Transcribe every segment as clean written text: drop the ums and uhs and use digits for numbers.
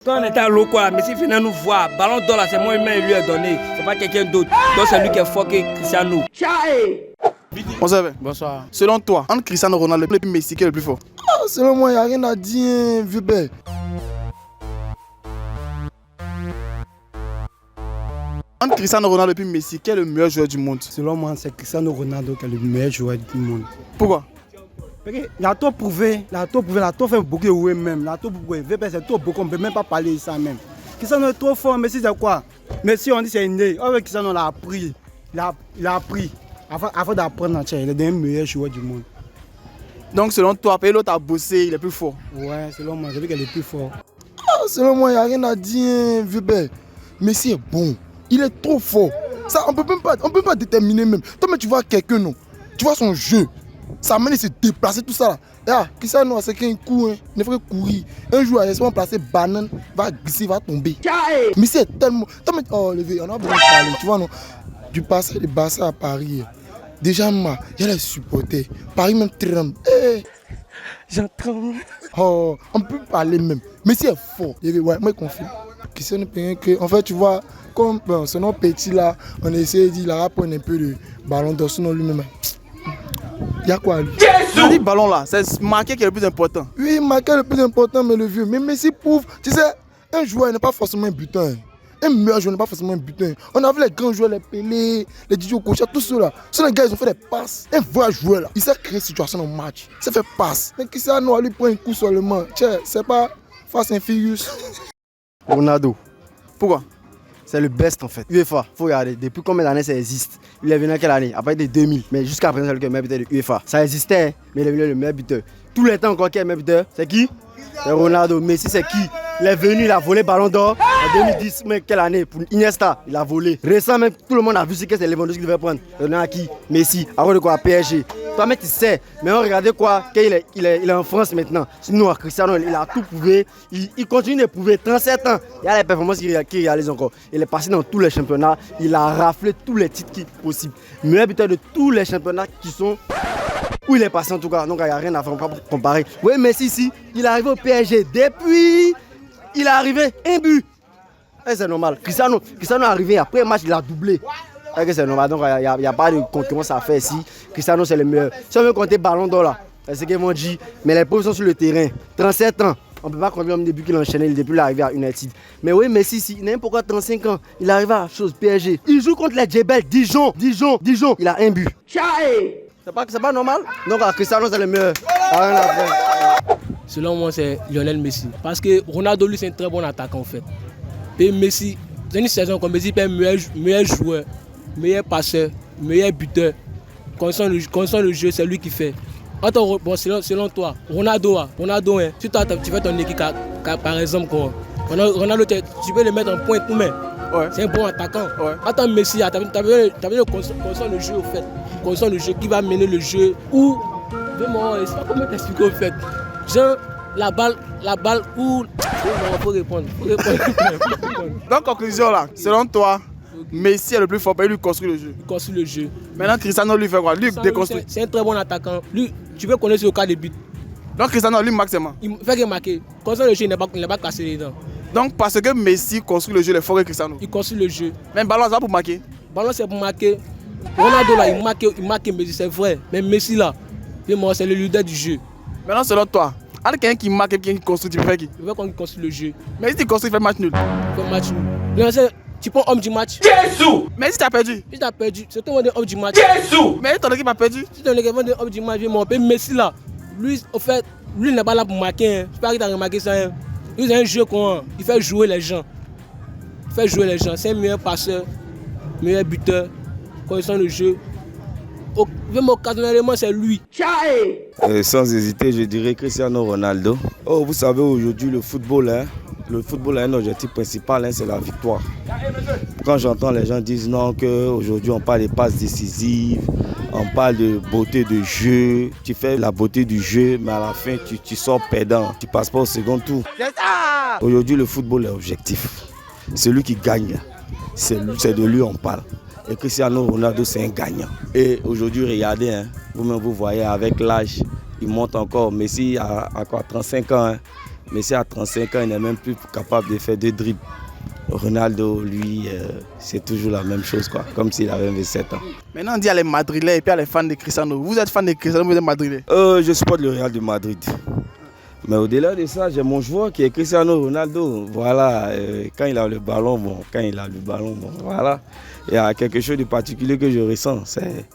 Quand on était à l'eau, Messi venait nous voir. Ballon d'or, là, c'est moi-même qui lui ai donné. C'est pas quelqu'un d'autre. Donc c'est lui qui est fort que Cristiano. Bonsoir. Bonsoir. Selon toi, entre Cristiano Ronaldo et Messi, qui est le plus fort? Selon moi, il n'y a rien à dire, vieux père. Entre Cristiano Ronaldo et Messi, qui est le meilleur joueur du monde? Selon moi, c'est Cristiano Ronaldo qui est le meilleur joueur du monde. Pourquoi? Il a tout prouvé, il a tout fait beaucoup de oui même. Il a tout prouvé. C'est trop beaucoup, on ne peut même pas parler de ça même. Cristiano est trop fort, Messi c'est quoi? Messi on dit c'est né. Avec Cristiano l'a appris. Il a appris. Avant d'apprendre, il est le meilleur joueur du monde. Donc selon toi, après l'autre a bossé, il est plus fort? Ouais, selon moi, c'est lui qui est le plus fort. Selon moi, il n'y a rien à dire, vieux père. Messi est bon. Il est trop fort. Ça, on peut pas déterminer même. Toi, mais tu vois quelqu'un, non? Tu vois son jeu. Ça amène à se déplacer, tout ça là. Cristiano, c'est qu'un coup, hein. Il devrait courir. Un jour, il va placer banane, va glisser, va tomber. Messi est tellement. Toi, mais, oh, on a besoin de parler. Tu vois, non? Du passé de Barça à Paris. Déjà, il y a les supporters. Paris même tremble. J'entends. Oh, on peut parler même. Messi est fort. Ouais, moi, je confie. Cristiano que, en fait, tu vois, comme son nom petit là, on essaie de dire, il a rapporté un peu de ballon d'or, sinon lui-même. Il y a quoi lui? Tu dis ballon là, c'est marqué qui est le plus important. Oui, marqué le plus important, mais le vieux. Mais Messi prouve, tu sais, un joueur n'est pas forcément un butin. Un meilleur joueur n'est pas forcément un butin. On a vu les grands joueurs, les Pelé, les Didier Okocha, tous ceux-là. Ce sont les gars, ils ont fait des passes. Un vrai joueur là, il sait créer une situation dans le match. Il sait faire passe. Mais Cristiano lui prend un coup seulement. Tiens, c'est pas Fast and Furious. Ronaldo. Pourquoi? C'est le best en fait. UEFA, faut regarder. Depuis combien d'années ça existe? Il est venu en quelle année? Après des 2000. Mais jusqu'à présent, c'est le meilleur buteur de UEFA. Ça existait, mais il est venu le meilleur buteur. Tous les temps encore, qui est le meilleur buteur? C'est qui? C'est Ronaldo. Messi, c'est qui? Il est venu, il a volé ballon d'or. En 2010, mais quelle année? Pour Iniesta, il a volé. Récemment, même tout le monde a vu ce que c'est Lewandowski qui devait prendre. Il a qui? Messi. Avant de quoi? PSG. Toi, mec, tu sais. Mais on regarde quoi? Il est en France maintenant. Sinon, Cristiano, il a tout prouvé. Il continue de prouver. 37 ans. Il y a les performances qu'il réalise encore. Il est passé dans tous les championnats. Il a raflé tous les titres possibles. Meilleur buteur de tous les championnats qui sont où il est passé en tout cas. Donc, il n'y a rien à faire, on ne peut pas comparer. Oui, Messi, ici, il est arrivé au PSG. Depuis, il est arrivé un but. Et c'est normal. Cristiano est arrivé après un match, il a doublé. Et c'est normal. Donc, il n'y a pas de concurrence à faire ici. Cristiano, c'est le meilleur. Si on veut compter ballon d'or là, c'est ce qu'ils m'ont dit. Mais les pauvres sont sur le terrain. 37 ans. On ne peut pas compter l'homme depuis qu'il a enchaîné, depuis l'arrivée à United. Mais oui, Messi, ici, il n'a même pas 35 ans. Il arrive à la chose PSG. Il joue contre les Djebel, Dijon. Il a un but. C'est pas normal. Donc, Cristiano, c'est le meilleur. Rien à faire. Selon moi, c'est Lionel Messi. Parce que Ronaldo, lui, c'est un très bon attaquant en fait. Et Messi, c'est une saison comme Messi est meilleur joueur, meilleur passeur, meilleur buteur. Connaissant le jeu, c'est lui qui fait. Attends, bon, selon toi, Ronaldo, hein, si toi tu fais ton équipe, par exemple, Ronaldo, tu peux le mettre en point tout même. Ouais. C'est un bon attaquant. Ouais. Attends, Messi, tu as connaissant le jeu au fait. Connaissant le jeu qui va mener le jeu. Ou, vraiment, je ne sais pas comment t'expliquer au fait. Genre, la balle où. Il faut répondre. Donc, conclusion là, selon toi, Messi est le plus fort, il lui construit le jeu. Il construit le jeu. Maintenant, Cristiano lui fait quoi? Lui déconstruit. C'est un très bon attaquant. Lui, tu peux connaître le cas de but. Donc, Cristiano lui maximum. Il fait qu'il marque. Construire le jeu, il n'est pas cassé les dents. Donc, parce que Messi construit le jeu, il est fort que Cristiano. Il construit le jeu. Même ballon, ça va pour marquer. Ballon, c'est pour marquer. Ronaldo là, il marque Messi, c'est vrai. Mais Messi là, c'est le leader du jeu. Maintenant, selon toi, avec quelqu'un qui marque et quelqu'un qui construit, tu préfères qui? Il veut qu'on construit le jeu. Mais si tu construis, il fait match nul. Il fait match nul. Tu prends homme du match. Jésus! Mais si tu as perdu? Si tu as perdu, c'est toi qui homme du match. Jésus! Mais ton équipe a perdu? Si ton équipe est homme du match, mais Messi là, lui, au fait, lui n'est pas là pour marquer. Hein. Je sais pas si tu as remarqué ça. Hein. Lui, c'est un jeu il fait jouer les gens. C'est un meilleur passeur, meilleur buteur, connaissant le jeu. Même occasionnellement, c'est lui. Sans hésiter, je dirais Cristiano Ronaldo. Oh, vous savez, aujourd'hui, le football a un objectif principal, c'est la victoire. Quand j'entends les gens dire non, qu'aujourd'hui on parle de passes décisives, on parle de beauté de jeu, tu fais la beauté du jeu, mais à la fin tu sors perdant, tu ne passes pas au second tour. Aujourd'hui, le football est objectif. Celui qui gagne, c'est de lui on parle. Et Cristiano Ronaldo, c'est un gagnant. Et aujourd'hui, regardez, hein, vous-même vous voyez avec l'âge, il monte encore. Messi a quoi, 35 ans. Hein. Messi à 35 ans, il n'est même plus capable de faire 2 dribbles. Ronaldo, lui, c'est toujours la même chose, quoi, comme s'il avait 27 ans. Maintenant, on dit à les Madrilènes et puis à les fans de Cristiano. Vous êtes fan de Cristiano, vous êtes Madrilène? Je supporte le Real de Madrid. Mais au-delà de ça, j'ai mon joueur qui est Cristiano Ronaldo. Voilà, quand il a le ballon, voilà. Il y a quelque chose de particulier que je ressens, c'est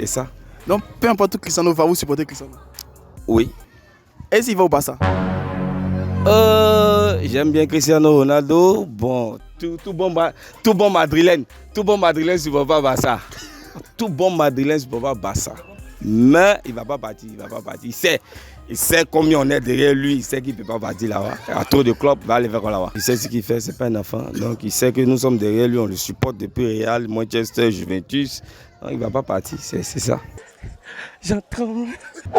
ça. Donc, peu importe où Cristiano va, vous supportez Cristiano? Oui. Et s'il va au Barça? J'aime bien Cristiano Ronaldo. Bon, tout bon madrilène supporte pas Barça. Tout bon madrilène supporte pas Barça. Mais il va pas partir, Il sait combien on est derrière lui, il sait qu'il ne peut pas partir là-bas. À trop de clubs, il va aller vers là-bas. Il sait ce qu'il fait, c'est pas un enfant. Donc il sait que nous sommes derrière lui, on le supporte depuis Real, Manchester, Juventus. Donc il ne va pas partir, c'est ça. J'entends.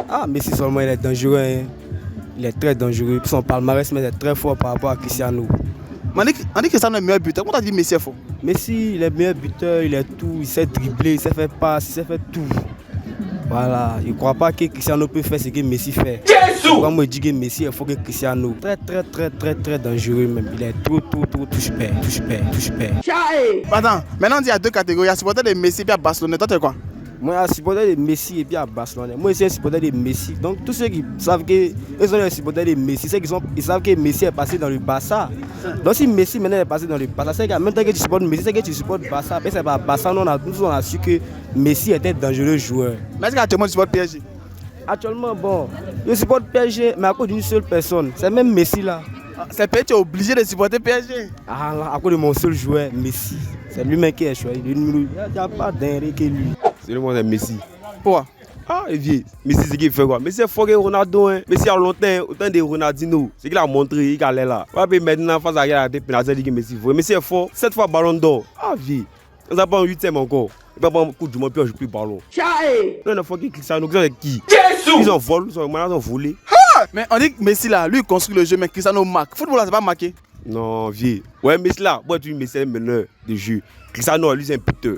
Ah, Messi seulement, il est dangereux. Hein. Il est très dangereux. Son palmarès mais il est très fort par rapport à Cristiano. On dit que Cristiano est le meilleur buteur. Comment tu as dit Messi est fort? Messi, il est le meilleur buteur, il est tout. Il sait dribbler, il sait faire passe, il sait faire tout. Voilà, il ne croit pas que Cristiano peut faire ce que Messi fait. Quand moi je dis que Messi est fort que Cristiano, très dangereux même. Il est tout super. Attends, maintenant on dit il y a 2 catégories. Il y a supporter de Messi et puis à Barcelone. Toi tu es quoi? Moi, je suis supporter de Messi et puis à Barcelone. Moi, je suis un supporter de Messi. Donc, tous ceux qui savent que ils sont des supporters de Messi, c'est qu'ils savent que Messi est passé dans le Barça. Donc, si Messi maintenant est passé dans le Barça, c'est qu'en même temps que tu supportes Messi, c'est que tu supportes Barça. Mais c'est pas Barça, nous on a su que Messi était un dangereux joueur. Mais est-ce qu'actuellement tu supportes PSG? Actuellement, bon, je supporte PSG, mais à cause d'une seule personne. C'est même Messi là. C'est PSG, tu es obligé de supporter PSG. Ah, à cause de mon seul joueur, Messi. C'est lui-même qui est choisi. Il n'y a pas d'erreur que lui. C'est le monde de Messi. Pourquoi? Ah, et vieux, Messi, c'est qu'il fait quoi? Messi est fort que Ronaldo. Hein. Messi a longtemps, autant de Ronaldinho. C'est qu'il a montré, il est là. Maintenant, face à la pénalité, il dit que Messi est fort. Messi est fort, 7 fois ballon d'or. Ah, vieux. On n'a pas un 8e encore. Il ne peut pas un coup de monde, puis on ne joue plus ballon. Non, il faut qu'il Cristiano, c'est qui? Ils ont volé, ils ont volé. Mais on dit que Messi là, lui il construit le jeu, mais Cristiano marque. Football là, c'est pas marqué. Non, vieux. Ouais, Messi là, moi tu Messi est un meneur de jeu. Cristiano, lui, c'est un buteur.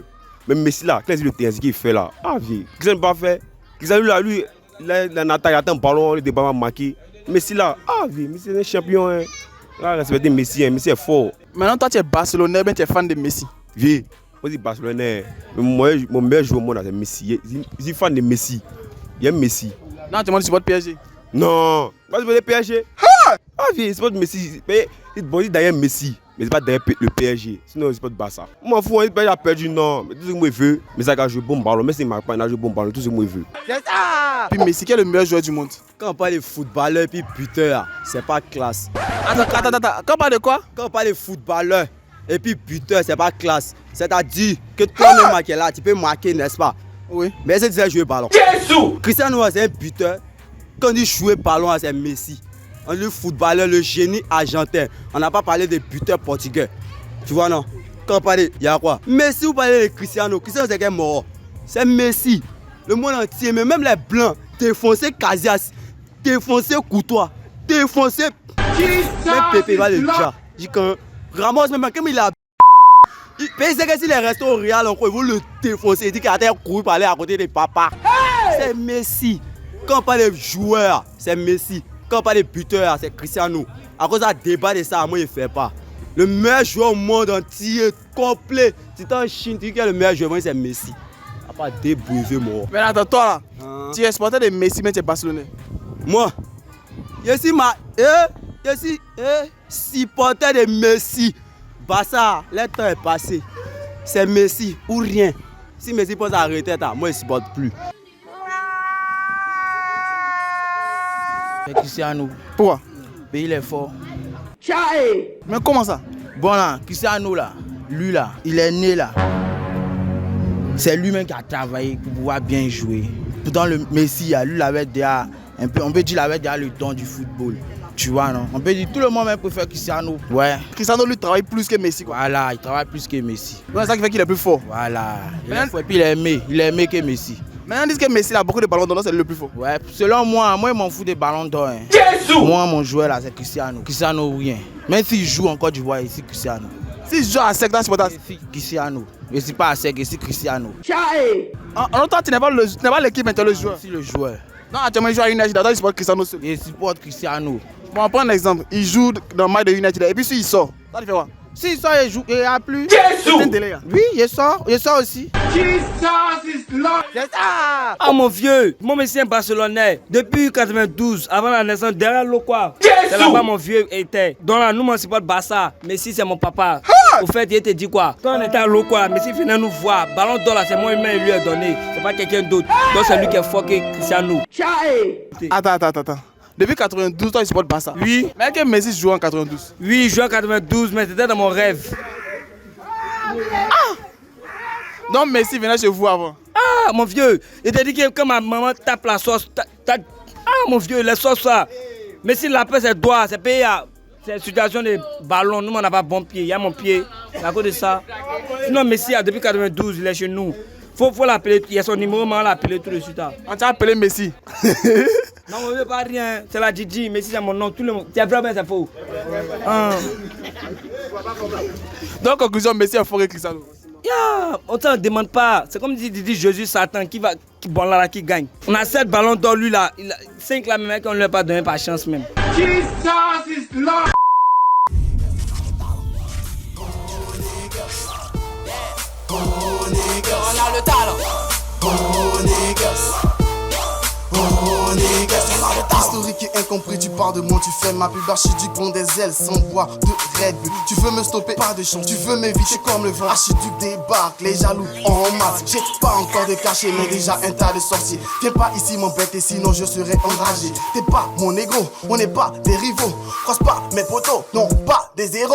Mais Messi là, qu'est-ce que le terrain qu'il fait là? Ah, vieux. Cristiano pas fait. Cristiano là, lui, il a un ballon, il était pas marqué. Messi là, ah, vieux, Messi est un champion. Hein. Là, respectez Messi, hein. Messi est fort. Maintenant, toi tu es Barcelonais, mais tu es fan de Messi. Vieux. Moi, je suis Barcelonais. Moi, mon meilleur joueur au monde, c'est Messi. Je suis fan de Messi. Il y a Messi. Non, tu supportes PSG. Non, moi je veux le PSG. Ah, vieux, c'est pas de Messi. C'est derrière Messi, mais c'est pas derrière le PSG. Sinon, c'est pas de Barça. Moi, fou, il a perdu, non. Mais tout ce que moi je veux, mais ça a joué bon ballon. Mais c'est il a joué bon ballon, tout ce que moi je veux. C'est ça! Puis Messi, qui est le meilleur joueur du monde? Quand on parle de footballeur et puis buteur, c'est pas classe. Attends. Quand on parle de quoi? Quand on parle de footballeur et puis buteur, c'est pas classe. C'est-à-dire que toi-même qui est là, tu peux marquer, n'est-ce pas? Oui. Mais est-ce que tu sais jouer ballon? Cristiano, c'est un buteur. Quand on dit jouer ballon, c'est Messi. On dit footballeur, le génie argentin. On n'a pas parlé de buteur portugais. Tu vois, non? Quand on parle, il y a quoi? Messi, vous parlez de Cristiano. Cristiano, c'est quel mort? C'est Messi. Le monde entier, mais même les blancs, défoncer Casillas, défoncer Courtois, défoncer. Même Pépé va le dire. Dis que Ramos, même comme il a. Il sait que s'il est resté au Real encore, il veut le défoncer. Il dit qu'il a couru pour aller à côté de papa. C'est Messi. Quand on parle de joueurs, c'est Messi. Quand on parle de buteurs, c'est Cristiano. À cause d'un débat de ça, moi, il ne fait pas. Le meilleur joueur au monde entier, complet. Si tu es en Chine, tu dis que le meilleur joueur, c'est Messi. Il n'y a pas débrouillé, moi. Mais attends, toi là, tu es supporter de Messi, mais tu es Barcelonais. Moi, je suis supporter de Messi. Barça, le temps est passé. C'est Messi ou rien. Si Messi pense à arrêter, moi, je ne supporte plus. C'est Cristiano. Pourquoi? Mais il est fort. Mais comment ça? Bon là, Cristiano là, lui là, il est né là. C'est lui-même qui a travaillé pour pouvoir bien jouer. Pourtant le Messi, lui, il avait déjà un peu, on peut dire qu'il avait déjà le don du football. Tu vois, non? On peut dire tout le monde même préfère Cristiano. Ouais. Cristiano lui travaille plus que Messi, quoi. Voilà, il travaille plus que Messi. C'est ça qui fait qu'il est plus fort. Voilà. Il est fort et puis il est aimé que Messi. Maintenant, on dit que Messi a beaucoup de ballons d'or, c'est le plus fort. Ouais, selon moi, je m'en fous des ballons d'or. Hein. Moi, mon joueur là, c'est Cristiano. Cristiano ou rien. Même s'il joue encore du voix ici, Cristiano. S'il joue à sec dans ce potage, Cristiano. Je ne suis pas à sec, je suis Cristiano. En autant, tu n'es pas l'équipe, mais tu es le joueur. Je suis le joueur. Non, actuellement, il joue à United, d'accord, il supporte Cristiano seul. Il supporte Cristiano. Bon, on prend un exemple. Il joue dans le match de United et puis s'il sort, ça lui fait quoi? S'il sort, il joue, il n'y a plus. C'est un délai. Hein. Oui, il sort aussi. Ah mon vieux, mon Messi est barcelonais. Depuis 92, avant la naissance, derrière l'eau quoi. C'est là-bas mon vieux était. Donc là, nous, on supporte Barça. Messi, c'est mon papa. Au fait, il te dit quoi? Quand on était à l'eau quoi, Messi venait nous voir. Ballon d'or là, c'est moi humain, il lui a donné. C'est pas quelqu'un d'autre. Donc c'est lui qui est fort que Cristiano. Attends. Depuis 92, toi, il supporte Barça. Oui. Mais que Messi joue en 92. Oui, il jouait en 92, mais c'était dans mon rêve. Donc Messi venait chez vous avant. Ah, mon vieux, il t'a dit que quand ma maman tape la sauce, ah, mon vieux, la sauce, ça. Mais s'il l'appelle ses doigts, c'est payé. C'est une situation de ballon. Nous, on n'a pas bon pied. Il y a mon pied. À cause de ça. Sinon, Messi, depuis 92, il est chez nous. Faut l'appeler. Il y a son numéro, mais on l'a appelé tout de suite. On t'a appelé Messi. Non, on ne veut pas rien. C'est la Didi. Messi, c'est mon nom. Tout le monde. C'est vrai, mais c'est faux. Donc, conclusion, Messi a foré Cristiano. Yeah, on ne demande pas. C'est comme dit Didi Jésus, Satan, qui gagne. On a 7 ballons d'or, lui là. 5 là, même qu'on ne lui a pas donné par chance même. Jesus is Lord. On a le talent. Historique et incompris, tu parles de moi, tu fais ma pub, archiduc prend des ailes sans bois de Red Bull. Tu veux me stopper, pas de chance, tu veux m'éviter comme le vent. Archiduc débarque, les jaloux en masse. J'ai pas encore de cachet, mais déjà un tas de sorciers. Viens pas ici m'embêter, sinon je serai enragé. T'es pas mon négro, on n'est pas des rivaux. Croise pas mes potos, non pas des héros.